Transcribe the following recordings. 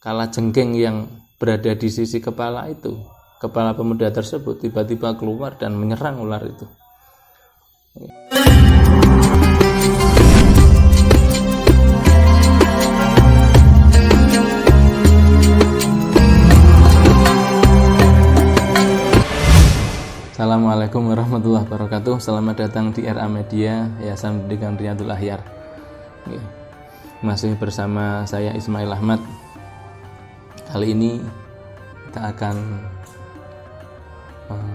kalajengking yang berada di sisi kepala itu, kepala pemuda tersebut tiba-tiba keluar dan menyerang ular itu. Assalamualaikum warahmatullahi wabarakatuh. Selamat datang di RA Media, Yayasan Pendidikan Riyadul Akhyar. Masih bersama saya Ismail Ahmad. Kali ini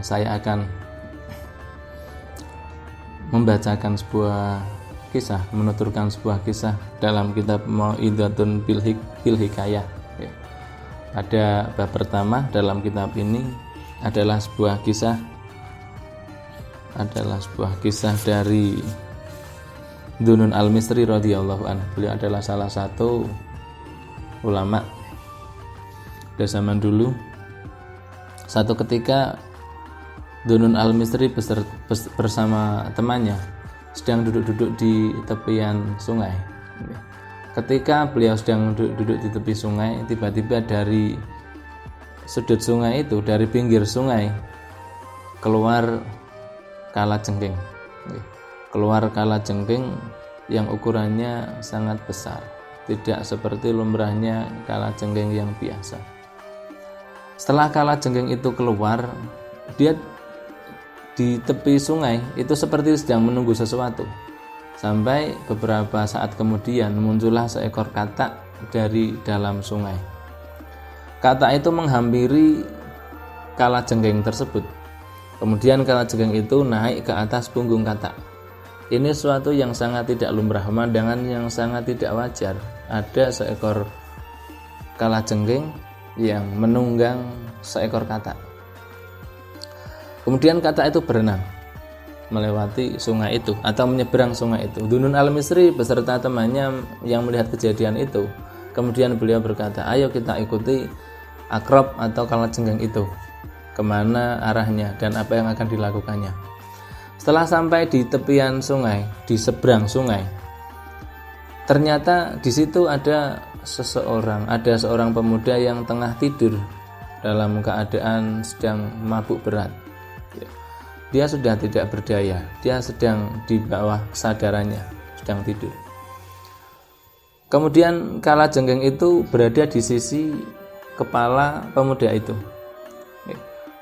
saya akan membacakan sebuah kisah, menuturkan sebuah kisah dalam kitab Mau'idhatun bil Hikayah. Pada bab pertama dalam kitab ini adalah sebuah kisah dari Dunun Al-Misri radhiyallahu anhu. Beliau adalah salah satu ulama pada zaman dulu. Satu ketika Dunun Al-Misri bersama temannya sedang duduk-duduk di tepian sungai. Ketika beliau sedang duduk di tepi sungai, tiba-tiba dari sudut sungai itu, dari pinggir sungai, keluar kalajengking yang ukurannya sangat besar, tidak seperti lumrahnya kalajengking yang biasa. Setelah kalajengking itu keluar, dia di tepi sungai itu seperti sedang menunggu sesuatu. Sampai beberapa saat kemudian muncullah seekor katak dari dalam sungai. Katak itu menghampiri kalajengking tersebut. Kemudian kalajengking itu naik ke atas punggung katak. Ini suatu yang sangat tidak lumrah, pemandangan yang sangat tidak wajar. Ada seekor kalajengking yang menunggang seekor katak. Kemudian katak itu berenang melewati sungai itu atau menyeberang sungai itu. Dunun Al-Misri beserta temannya yang melihat kejadian itu, kemudian beliau berkata, "Ayo kita ikuti akrab atau kalajengking itu. Kemana arahnya dan apa yang akan dilakukannya." Setelah sampai di tepian sungai, di seberang sungai, ternyata di situ ada seorang pemuda yang tengah tidur dalam keadaan sedang mabuk berat. Dia sudah tidak berdaya, dia sedang di bawah kesadarannya, sedang tidur. Kemudian kalajengking itu berada di sisi kepala pemuda itu.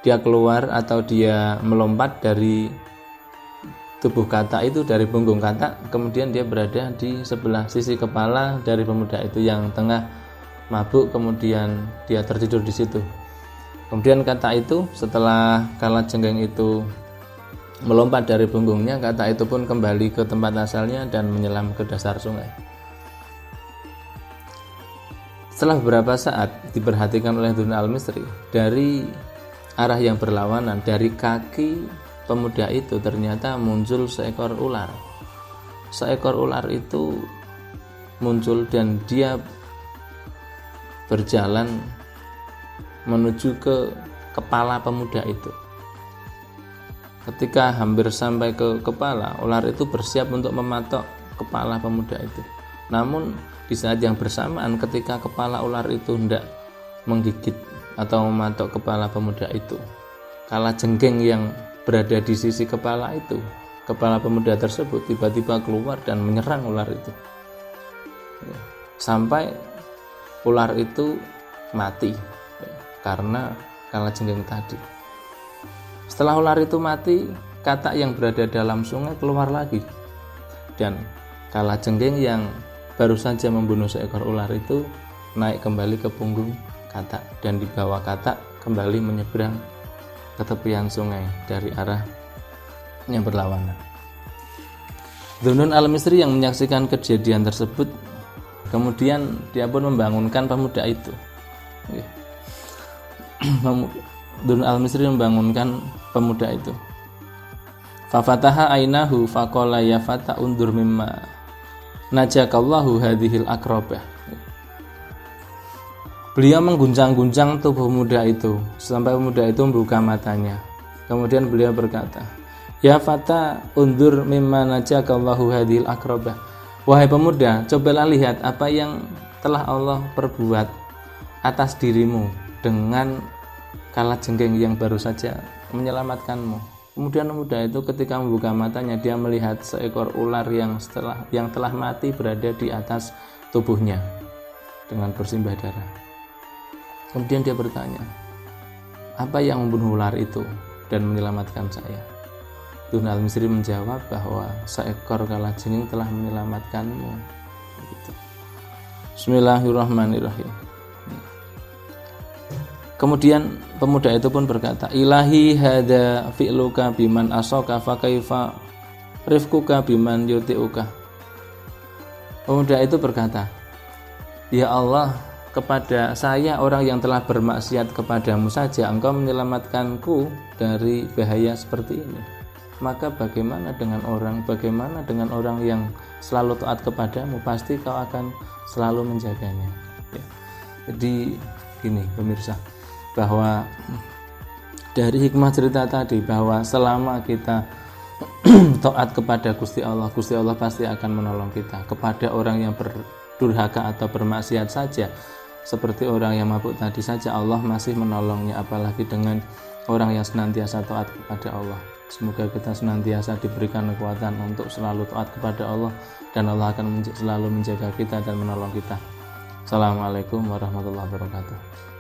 Dia keluar atau dia melompat dari tubuh katak itu, dari punggung katak, kemudian dia berada di sebelah sisi kepala dari pemuda itu yang tengah mabuk, kemudian dia tertidur di situ. Kemudian katak itu, setelah kalajengking itu melompat dari punggungnya, katak itu pun kembali ke tempat asalnya dan menyelam ke dasar sungai. Setelah beberapa saat diperhatikan oleh Dunun Al-Misri, dari arah yang berlawanan, dari kaki pemuda itu ternyata muncul seekor ular. Seekor ular itu muncul dan dia berjalan menuju ke kepala pemuda itu. Ketika hampir sampai ke kepala, ular itu bersiap untuk mematok kepala pemuda itu. Namun di saat yang bersamaan, ketika kepala ular itu hendak menggigit atau mematok kepala pemuda itu, kalajengking yang berada di sisi kepala itu, kepala pemuda tersebut tiba-tiba keluar dan menyerang ular itu. Sampai ular itu mati karena kalajengking tadi. Setelah ular itu mati, katak yang berada dalam sungai keluar lagi, dan kalajengking yang baru saja membunuh seekor ular itu naik kembali ke punggung katak dan dibawa katak kembali menyeberang ke tepian sungai dari arah yang berlawanan. Dunun Al-Misri yang menyaksikan kejadian tersebut, kemudian dia pun membangunkan pemuda itu. Dunun Al-Misri membangunkan pemuda itu. Fafataha ainahu faqala ya fata undur mimma najakallahu hadhil akrabah. Beliau mengguncang-guncang tubuh pemuda itu sampai pemuda itu membuka matanya. Kemudian beliau berkata, "Ya fata undur mimma najakallahu hadhil akrabah." Wahai pemuda, cobalah lihat apa yang telah Allah perbuat atas dirimu dengan kalajengking yang baru saja menyelamatkanmu. Kemudian pemuda itu ketika membuka matanya, dia melihat seekor ular yang telah mati berada di atas tubuhnya dengan bersimbah darah. Kemudian dia bertanya, apa yang membunuh ular itu dan menyelamatkan saya? Ibnu al-Misri menjawab bahwa seekor kalajengking telah menyelamatkanmu. Begitu. Bismillahirrahmanirrahim. Kemudian pemuda itu pun berkata, Ilahi hada fi'luka biman asoka fa kaifa rifkuka biman yuti'uka. Pemuda itu berkata, ya Allah, kepada saya orang yang telah bermaksiat kepadamu saja engkau menyelamatkanku dari bahaya seperti ini. Maka bagaimana dengan orang yang selalu taat kepadamu, pasti kau akan selalu menjaganya. Ya. Jadi gini pemirsa, bahwa dari hikmah cerita tadi bahwa selama kita taat kepada Gusti Allah pasti akan menolong kita. Kepada orang yang berdurhaka atau bermaksiat saja, seperti orang yang mabuk tadi saja, Allah masih menolongnya, apalagi dengan orang yang senantiasa taat kepada Allah. Semoga kita senantiasa diberikan kekuatan untuk selalu taat kepada Allah, dan Allah akan selalu menjaga kita dan menolong kita. Assalamualaikum warahmatullahi wabarakatuh.